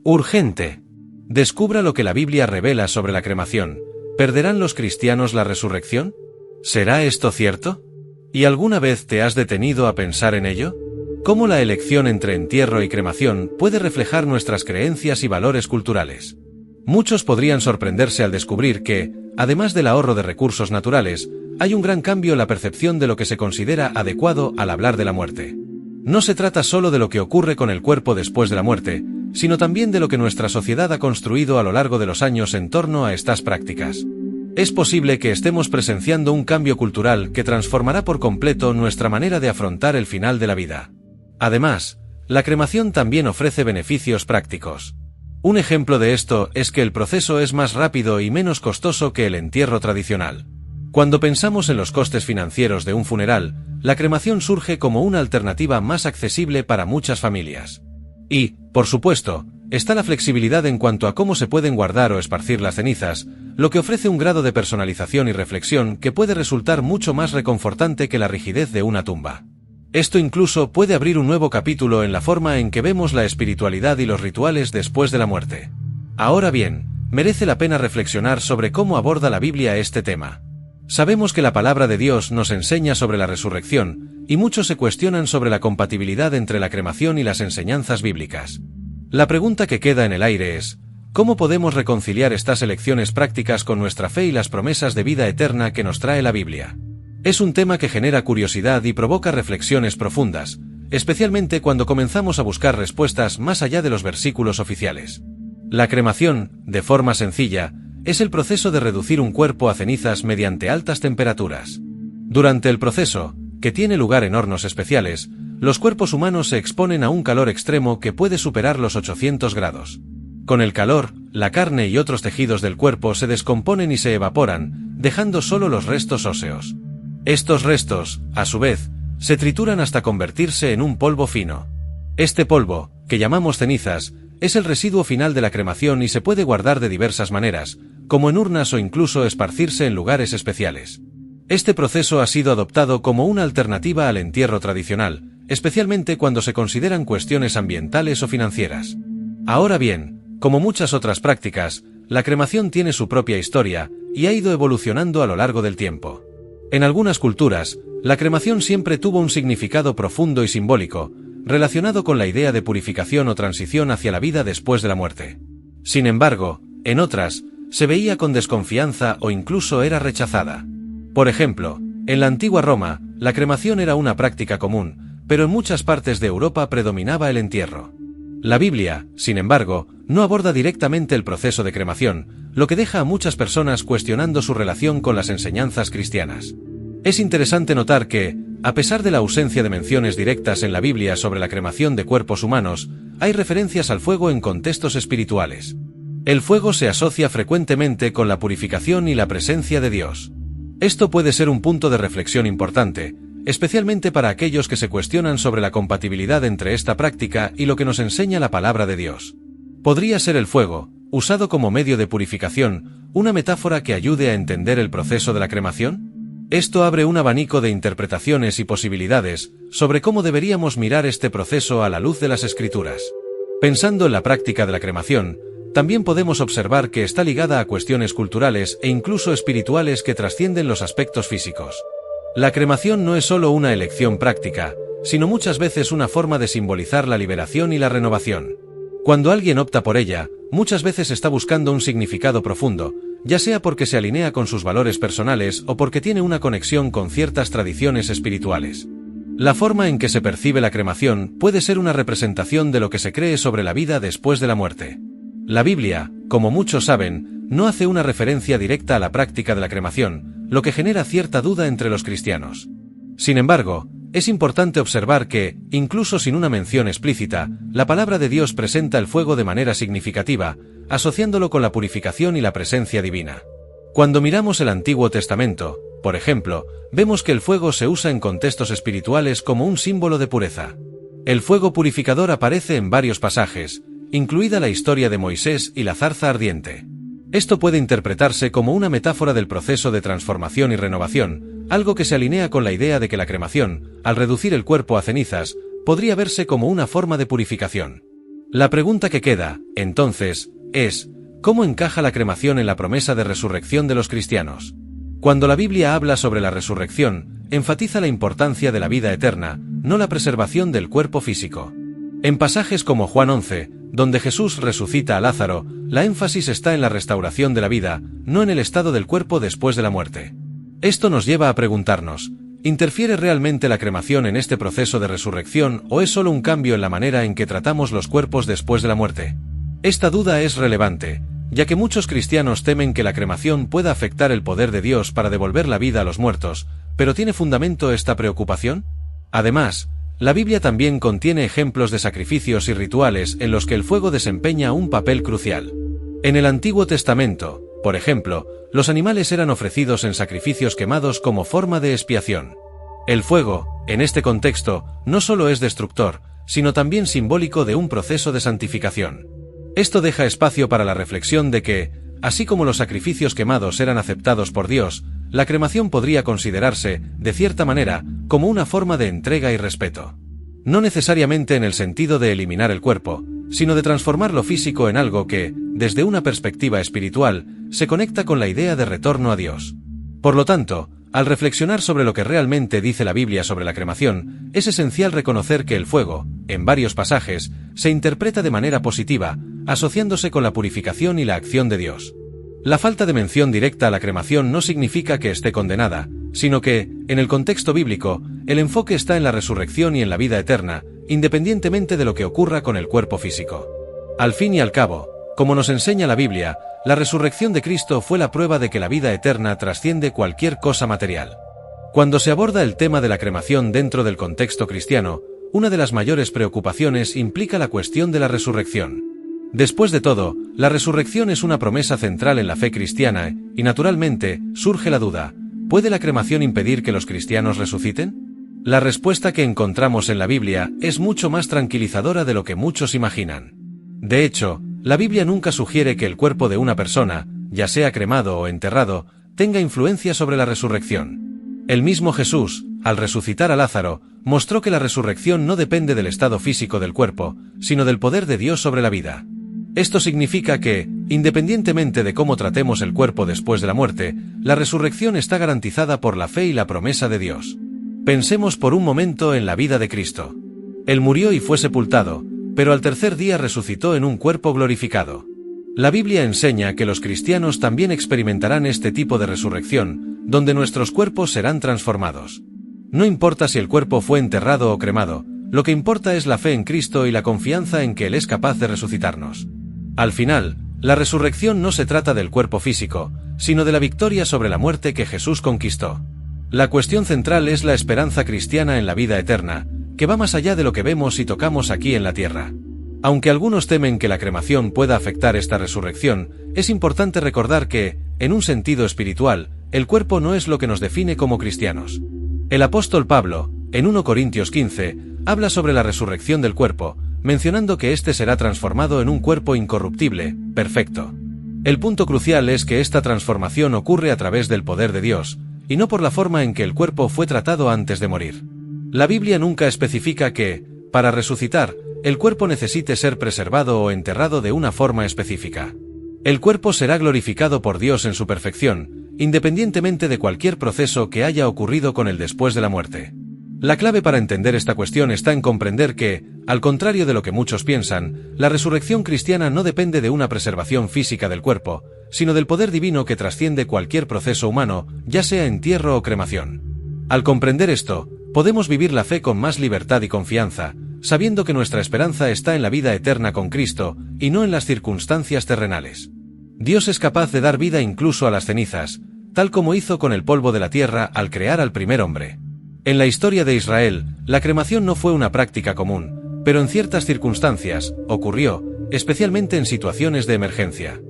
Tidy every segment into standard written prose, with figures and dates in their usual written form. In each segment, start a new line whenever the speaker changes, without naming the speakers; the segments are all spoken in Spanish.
Urgente. Descubra lo que la Biblia revela sobre la cremación. ¿Perderán los cristianos la resurrección? ¿Será esto cierto? ¿Y alguna vez te has detenido a pensar en ello? ¿Cómo la elección entre entierro y cremación puede reflejar nuestras creencias y valores culturales? Muchos podrían sorprenderse al descubrir que, además del ahorro de recursos naturales, hay un gran cambio en la percepción de lo que se considera adecuado al hablar de la muerte. No se trata solo de lo que ocurre con el cuerpo después de la muerte, sino también de lo que nuestra sociedad ha construido a lo largo de los años en torno a estas prácticas. Es posible que estemos presenciando un cambio cultural que transformará por completo nuestra manera de afrontar el final de la vida. Además, la cremación también ofrece beneficios prácticos. Un ejemplo de esto es que el proceso es más rápido y menos costoso que el entierro tradicional. Cuando pensamos en los costes financieros de un funeral, la cremación surge como una alternativa más accesible para muchas familias. Y, por supuesto, está la flexibilidad en cuanto a cómo se pueden guardar o esparcir las cenizas, lo que ofrece un grado de personalización y reflexión que puede resultar mucho más reconfortante que la rigidez de una tumba. Esto incluso puede abrir un nuevo capítulo en la forma en que vemos la espiritualidad y los rituales después de la muerte. Ahora bien, merece la pena reflexionar sobre cómo aborda la Biblia este tema. Sabemos que la palabra de Dios nos enseña sobre la resurrección, y muchos se cuestionan sobre la compatibilidad entre la cremación y las enseñanzas bíblicas. La pregunta que queda en el aire es, ¿cómo podemos reconciliar estas elecciones prácticas con nuestra fe y las promesas de vida eterna que nos trae la Biblia? Es un tema que genera curiosidad y provoca reflexiones profundas, especialmente cuando comenzamos a buscar respuestas más allá de los versículos oficiales. La cremación, de forma sencilla, es el proceso de reducir un cuerpo a cenizas mediante altas temperaturas. Durante el proceso, que tiene lugar en hornos especiales, los cuerpos humanos se exponen a un calor extremo que puede superar los 800 grados. Con el calor, la carne y otros tejidos del cuerpo se descomponen y se evaporan, dejando solo los restos óseos. Estos restos, a su vez, se trituran hasta convertirse en un polvo fino. Este polvo, que llamamos cenizas, es el residuo final de la cremación y se puede guardar de diversas maneras, como en urnas o incluso esparcirse en lugares especiales. Este proceso ha sido adoptado como una alternativa al entierro tradicional, especialmente cuando se consideran cuestiones ambientales o financieras. Ahora bien, como muchas otras prácticas, la cremación tiene su propia historia y ha ido evolucionando a lo largo del tiempo. En algunas culturas, la cremación siempre tuvo un significado profundo y simbólico, relacionado con la idea de purificación o transición hacia la vida después de la muerte. Sin embargo, en otras, se veía con desconfianza o incluso era rechazada. Por ejemplo, en la antigua Roma, la cremación era una práctica común, pero en muchas partes de Europa predominaba el entierro. La Biblia, sin embargo, no aborda directamente el proceso de cremación, lo que deja a muchas personas cuestionando su relación con las enseñanzas cristianas. Es interesante notar que, a pesar de la ausencia de menciones directas en la Biblia sobre la cremación de cuerpos humanos, hay referencias al fuego en contextos espirituales. El fuego se asocia frecuentemente con la purificación y la presencia de Dios. Esto puede ser un punto de reflexión importante, especialmente para aquellos que se cuestionan sobre la compatibilidad entre esta práctica y lo que nos enseña la palabra de Dios. ¿Podría ser el fuego, usado como medio de purificación, una metáfora que ayude a entender el proceso de la cremación? Esto abre un abanico de interpretaciones y posibilidades sobre cómo deberíamos mirar este proceso a la luz de las Escrituras. Pensando en la práctica de la cremación, también podemos observar que está ligada a cuestiones culturales e incluso espirituales que trascienden los aspectos físicos. La cremación no es solo una elección práctica, sino muchas veces una forma de simbolizar la liberación y la renovación. Cuando alguien opta por ella, muchas veces está buscando un significado profundo, ya sea porque se alinea con sus valores personales o porque tiene una conexión con ciertas tradiciones espirituales. La forma en que se percibe la cremación puede ser una representación de lo que se cree sobre la vida después de la muerte. La Biblia, como muchos saben, no hace una referencia directa a la práctica de la cremación, lo que genera cierta duda entre los cristianos. Sin embargo, es importante observar que, incluso sin una mención explícita, la palabra de Dios presenta el fuego de manera significativa, asociándolo con la purificación y la presencia divina. Cuando miramos el Antiguo Testamento, por ejemplo, vemos que el fuego se usa en contextos espirituales como un símbolo de pureza. El fuego purificador aparece en varios pasajes, incluida la historia de Moisés y la zarza ardiente. Esto puede interpretarse como una metáfora del proceso de transformación y renovación, algo que se alinea con la idea de que la cremación, al reducir el cuerpo a cenizas, podría verse como una forma de purificación. La pregunta que queda, entonces, es, ¿cómo encaja la cremación en la promesa de resurrección de los cristianos? Cuando la Biblia habla sobre la resurrección, enfatiza la importancia de la vida eterna, no la preservación del cuerpo físico. En pasajes como Juan 11, donde Jesús resucita a Lázaro, la énfasis está en la restauración de la vida, no en el estado del cuerpo después de la muerte. Esto nos lleva a preguntarnos, ¿interfiere realmente la cremación en este proceso de resurrección o es solo un cambio en la manera en que tratamos los cuerpos después de la muerte? Esta duda es relevante, ya que muchos cristianos temen que la cremación pueda afectar el poder de Dios para devolver la vida a los muertos, pero ¿tiene fundamento esta preocupación? Además, la Biblia también contiene ejemplos de sacrificios y rituales en los que el fuego desempeña un papel crucial. En el Antiguo Testamento, por ejemplo, los animales eran ofrecidos en sacrificios quemados como forma de expiación. El fuego, en este contexto, no solo es destructor, sino también simbólico de un proceso de santificación. Esto deja espacio para la reflexión de que, así como los sacrificios quemados eran aceptados por Dios, la cremación podría considerarse, de cierta manera, como una forma de entrega y respeto. No necesariamente en el sentido de eliminar el cuerpo, sino de transformar lo físico en algo que, desde una perspectiva espiritual, se conecta con la idea de retorno a Dios. Por lo tanto, al reflexionar sobre lo que realmente dice la Biblia sobre la cremación, es esencial reconocer que el fuego, en varios pasajes, se interpreta de manera positiva, asociándose con la purificación y la acción de Dios. La falta de mención directa a la cremación no significa que esté condenada, sino que, en el contexto bíblico, el enfoque está en la resurrección y en la vida eterna, independientemente de lo que ocurra con el cuerpo físico. Al fin y al cabo, como nos enseña la Biblia, la resurrección de Cristo fue la prueba de que la vida eterna trasciende cualquier cosa material. Cuando se aborda el tema de la cremación dentro del contexto cristiano, una de las mayores preocupaciones implica la cuestión de la resurrección. Después de todo, la resurrección es una promesa central en la fe cristiana y, naturalmente, surge la duda, ¿puede la cremación impedir que los cristianos resuciten? La respuesta que encontramos en la Biblia es mucho más tranquilizadora de lo que muchos imaginan. De hecho, la Biblia nunca sugiere que el cuerpo de una persona, ya sea cremado o enterrado, tenga influencia sobre la resurrección. El mismo Jesús, al resucitar a Lázaro, mostró que la resurrección no depende del estado físico del cuerpo, sino del poder de Dios sobre la vida. Esto significa que, independientemente de cómo tratemos el cuerpo después de la muerte, la resurrección está garantizada por la fe y la promesa de Dios. Pensemos por un momento en la vida de Cristo. Él murió y fue sepultado, pero al tercer día resucitó en un cuerpo glorificado. La Biblia enseña que los cristianos también experimentarán este tipo de resurrección, donde nuestros cuerpos serán transformados. No importa si el cuerpo fue enterrado o cremado, lo que importa es la fe en Cristo y la confianza en que Él es capaz de resucitarnos. Al final, la resurrección no se trata del cuerpo físico, sino de la victoria sobre la muerte que Jesús conquistó. La cuestión central es la esperanza cristiana en la vida eterna, que va más allá de lo que vemos y tocamos aquí en la tierra. Aunque algunos temen que la cremación pueda afectar esta resurrección, es importante recordar que, en un sentido espiritual, el cuerpo no es lo que nos define como cristianos. El apóstol Pablo, en 1 Corintios 15, habla sobre la resurrección del cuerpo, mencionando que éste será transformado en un cuerpo incorruptible, perfecto. El punto crucial es que esta transformación ocurre a través del poder de Dios, y no por la forma en que el cuerpo fue tratado antes de morir. La Biblia nunca especifica que, para resucitar, el cuerpo necesite ser preservado o enterrado de una forma específica. El cuerpo será glorificado por Dios en su perfección, independientemente de cualquier proceso que haya ocurrido con él después de la muerte. La clave para entender esta cuestión está en comprender que, al contrario de lo que muchos piensan, la resurrección cristiana no depende de una preservación física del cuerpo, sino del poder divino que trasciende cualquier proceso humano, ya sea entierro o cremación. Al comprender esto, podemos vivir la fe con más libertad y confianza, sabiendo que nuestra esperanza está en la vida eterna con Cristo, y no en las circunstancias terrenales. Dios es capaz de dar vida incluso a las cenizas, tal como hizo con el polvo de la tierra al crear al primer hombre. En la historia de Israel, la cremación no fue una práctica común, pero en ciertas circunstancias, ocurrió, especialmente en situaciones de emergencia.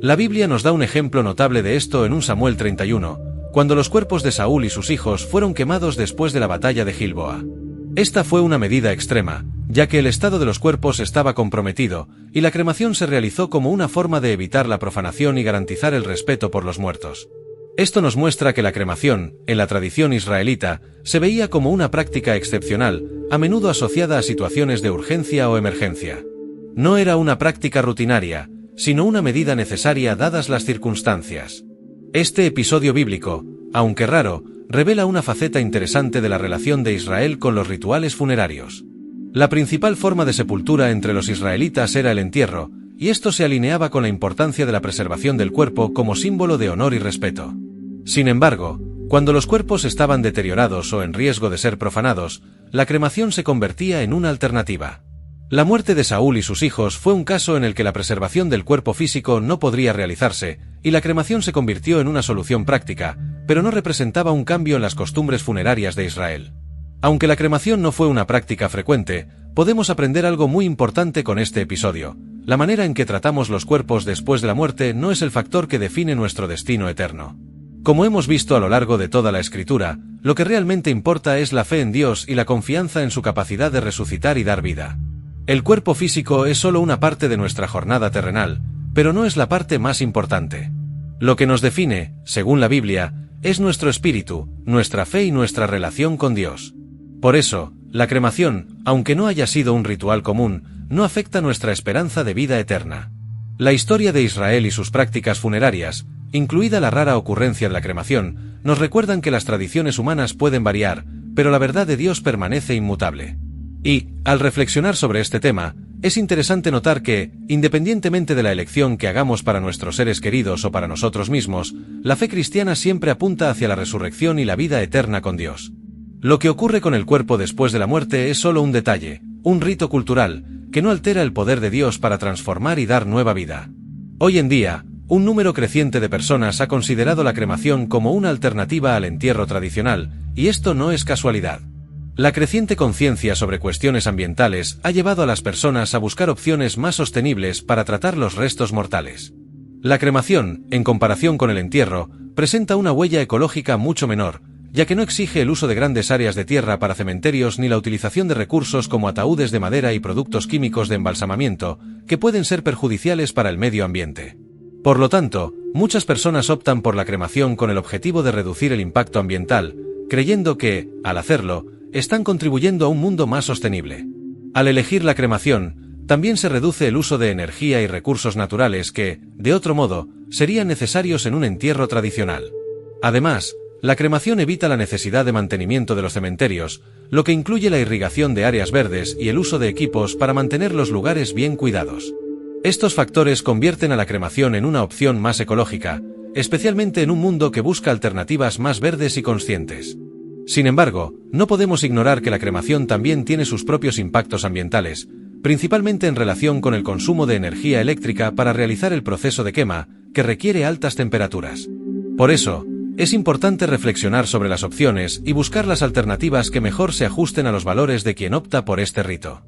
La Biblia nos da un ejemplo notable de esto en 1 Samuel 31, cuando los cuerpos de Saúl y sus hijos fueron quemados después de la batalla de Gilboa. Esta fue una medida extrema, ya que el estado de los cuerpos estaba comprometido, y la cremación se realizó como una forma de evitar la profanación y garantizar el respeto por los muertos. Esto nos muestra que la cremación, en la tradición israelita, se veía como una práctica excepcional, a menudo asociada a situaciones de urgencia o emergencia. No era una práctica rutinaria, sino una medida necesaria dadas las circunstancias. Este episodio bíblico, aunque raro, revela una faceta interesante de la relación de Israel con los rituales funerarios. La principal forma de sepultura entre los israelitas era el entierro, y esto se alineaba con la importancia de la preservación del cuerpo como símbolo de honor y respeto. Sin embargo, cuando los cuerpos estaban deteriorados o en riesgo de ser profanados, la cremación se convertía en una alternativa. La muerte de Saúl y sus hijos fue un caso en el que la preservación del cuerpo físico no podría realizarse, y la cremación se convirtió en una solución práctica, pero no representaba un cambio en las costumbres funerarias de Israel. Aunque la cremación no fue una práctica frecuente, podemos aprender algo muy importante con este episodio. La manera en que tratamos los cuerpos después de la muerte no es el factor que define nuestro destino eterno. Como hemos visto a lo largo de toda la Escritura, lo que realmente importa es la fe en Dios y la confianza en su capacidad de resucitar y dar vida. El cuerpo físico es solo una parte de nuestra jornada terrenal, pero no es la parte más importante. Lo que nos define, según la Biblia, es nuestro espíritu, nuestra fe y nuestra relación con Dios. Por eso, la cremación, aunque no haya sido un ritual común, no afecta nuestra esperanza de vida eterna. La historia de Israel y sus prácticas funerarias, incluida la rara ocurrencia de la cremación, nos recuerdan que las tradiciones humanas pueden variar, pero la verdad de Dios permanece inmutable. Y, al reflexionar sobre este tema, es interesante notar que, independientemente de la elección que hagamos para nuestros seres queridos o para nosotros mismos, la fe cristiana siempre apunta hacia la resurrección y la vida eterna con Dios. Lo que ocurre con el cuerpo después de la muerte es solo un detalle, un rito cultural, que no altera el poder de Dios para transformar y dar nueva vida. Hoy en día, un número creciente de personas ha considerado la cremación como una alternativa al entierro tradicional, y esto no es casualidad. La creciente conciencia sobre cuestiones ambientales ha llevado a las personas a buscar opciones más sostenibles para tratar los restos mortales. La cremación, en comparación con el entierro, presenta una huella ecológica mucho menor, ya que no exige el uso de grandes áreas de tierra para cementerios ni la utilización de recursos como ataúdes de madera y productos químicos de embalsamamiento, que pueden ser perjudiciales para el medio ambiente. Por lo tanto, muchas personas optan por la cremación con el objetivo de reducir el impacto ambiental, creyendo que, al hacerlo, están contribuyendo a un mundo más sostenible. Al elegir la cremación, también se reduce el uso de energía y recursos naturales que, de otro modo, serían necesarios en un entierro tradicional. Además, la cremación evita la necesidad de mantenimiento de los cementerios, lo que incluye la irrigación de áreas verdes y el uso de equipos para mantener los lugares bien cuidados. Estos factores convierten a la cremación en una opción más ecológica, especialmente en un mundo que busca alternativas más verdes y conscientes. Sin embargo, no podemos ignorar que la cremación también tiene sus propios impactos ambientales, principalmente en relación con el consumo de energía eléctrica para realizar el proceso de quema, que requiere altas temperaturas. Por eso, es importante reflexionar sobre las opciones y buscar las alternativas que mejor se ajusten a los valores de quien opta por este rito.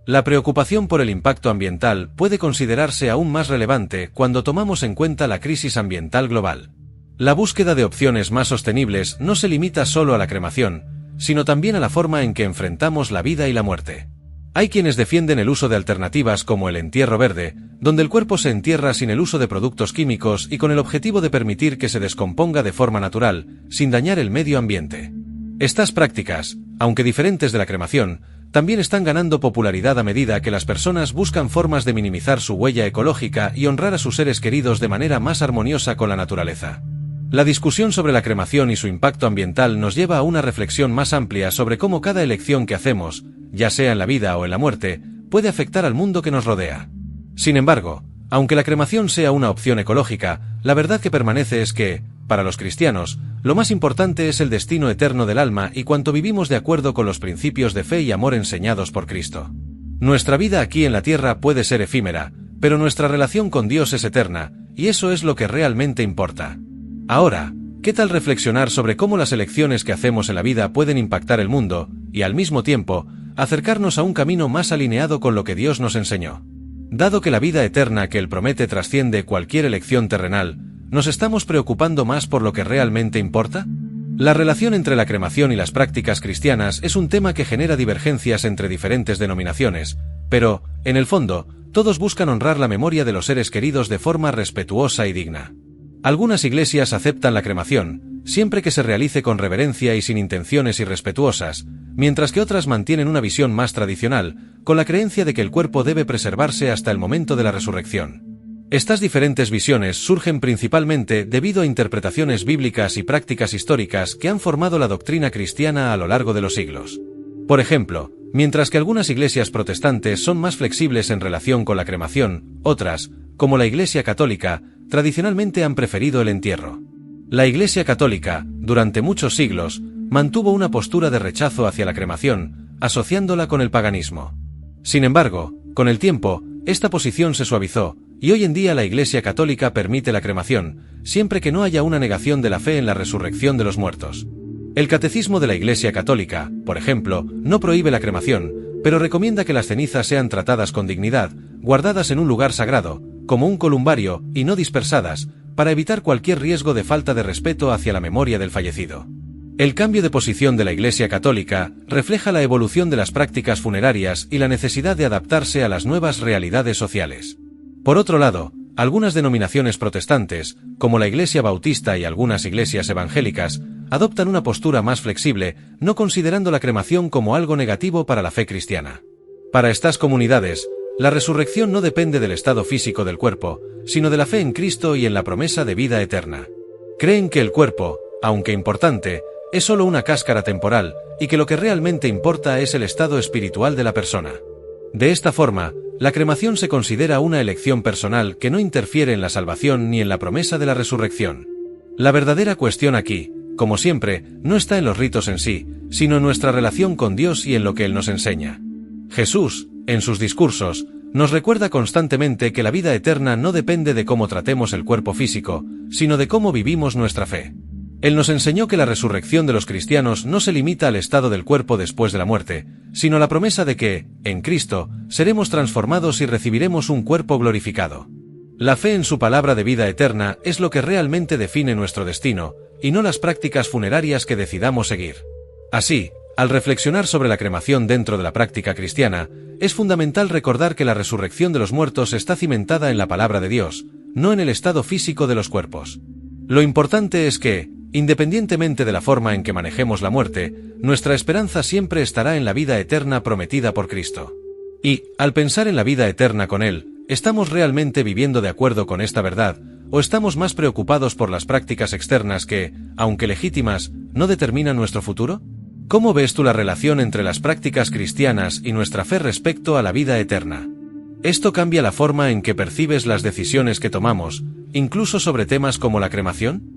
La preocupación por el impacto ambiental puede considerarse aún más relevante cuando tomamos en cuenta la crisis ambiental global. La búsqueda de opciones más sostenibles no se limita solo a la cremación, sino también a la forma en que enfrentamos la vida y la muerte. Hay quienes defienden el uso de alternativas como el entierro verde, donde el cuerpo se entierra sin el uso de productos químicos y con el objetivo de permitir que se descomponga de forma natural, sin dañar el medio ambiente. Estas prácticas, aunque diferentes de la cremación, también están ganando popularidad a medida que las personas buscan formas de minimizar su huella ecológica y honrar a sus seres queridos de manera más armoniosa con la naturaleza. La discusión sobre la cremación y su impacto ambiental nos lleva a una reflexión más amplia sobre cómo cada elección que hacemos, ya sea en la vida o en la muerte, puede afectar al mundo que nos rodea. Sin embargo, aunque la cremación sea una opción ecológica, la verdad que permanece es que, para los cristianos, lo más importante es el destino eterno del alma y cuanto vivimos de acuerdo con los principios de fe y amor enseñados por Cristo. Nuestra vida aquí en la tierra puede ser efímera, pero nuestra relación con Dios es eterna, y eso es lo que realmente importa. Ahora, ¿qué tal reflexionar sobre cómo las elecciones que hacemos en la vida pueden impactar el mundo, y al mismo tiempo, acercarnos a un camino más alineado con lo que Dios nos enseñó? Dado que la vida eterna que Él promete trasciende cualquier elección terrenal, ¿nos estamos preocupando más por lo que realmente importa? La relación entre la cremación y las prácticas cristianas es un tema que genera divergencias entre diferentes denominaciones, pero, en el fondo, todos buscan honrar la memoria de los seres queridos de forma respetuosa y digna. Algunas iglesias aceptan la cremación, siempre que se realice con reverencia y sin intenciones irrespetuosas, mientras que otras mantienen una visión más tradicional, con la creencia de que el cuerpo debe preservarse hasta el momento de la resurrección. Estas diferentes visiones surgen principalmente debido a interpretaciones bíblicas y prácticas históricas que han formado la doctrina cristiana a lo largo de los siglos. Por ejemplo, mientras que algunas iglesias protestantes son más flexibles en relación con la cremación, otras, como la Iglesia Católica, tradicionalmente han preferido el entierro. La Iglesia Católica, durante muchos siglos, mantuvo una postura de rechazo hacia la cremación, asociándola con el paganismo. Sin embargo, con el tiempo, esta posición se suavizó, y hoy en día la Iglesia Católica permite la cremación, siempre que no haya una negación de la fe en la resurrección de los muertos. El Catecismo de la Iglesia Católica, por ejemplo, no prohíbe la cremación, pero recomienda que las cenizas sean tratadas con dignidad, guardadas en un lugar sagrado, como un columbario, y no dispersadas, para evitar cualquier riesgo de falta de respeto hacia la memoria del fallecido. El cambio de posición de la Iglesia Católica refleja la evolución de las prácticas funerarias y la necesidad de adaptarse a las nuevas realidades sociales. Por otro lado, algunas denominaciones protestantes, como la Iglesia Bautista y algunas iglesias evangélicas, adoptan una postura más flexible, no considerando la cremación como algo negativo para la fe cristiana. Para estas comunidades, la resurrección no depende del estado físico del cuerpo, sino de la fe en Cristo y en la promesa de vida eterna. Creen que el cuerpo, aunque importante, es solo una cáscara temporal, y que lo que realmente importa es el estado espiritual de la persona. De esta forma, la cremación se considera una elección personal que no interfiere en la salvación ni en la promesa de la resurrección. La verdadera cuestión aquí, como siempre, no está en los ritos en sí, sino en nuestra relación con Dios y en lo que Él nos enseña. Jesús, en sus discursos, nos recuerda constantemente que la vida eterna no depende de cómo tratemos el cuerpo físico, sino de cómo vivimos nuestra fe. Él nos enseñó que la resurrección de los cristianos no se limita al estado del cuerpo después de la muerte, sino a la promesa de que, en Cristo, seremos transformados y recibiremos un cuerpo glorificado. La fe en su palabra de vida eterna es lo que realmente define nuestro destino, y no las prácticas funerarias que decidamos seguir. Así, al reflexionar sobre la cremación dentro de la práctica cristiana, es fundamental recordar que la resurrección de los muertos está cimentada en la palabra de Dios, no en el estado físico de los cuerpos. Lo importante es que, independientemente de la forma en que manejemos la muerte, nuestra esperanza siempre estará en la vida eterna prometida por Cristo. Y, al pensar en la vida eterna con Él, ¿estamos realmente viviendo de acuerdo con esta verdad, o estamos más preocupados por las prácticas externas que, aunque legítimas, no determinan nuestro futuro? ¿Cómo ves tú la relación entre las prácticas cristianas y nuestra fe respecto a la vida eterna? ¿Esto cambia la forma en que percibes las decisiones que tomamos, incluso sobre temas como la cremación?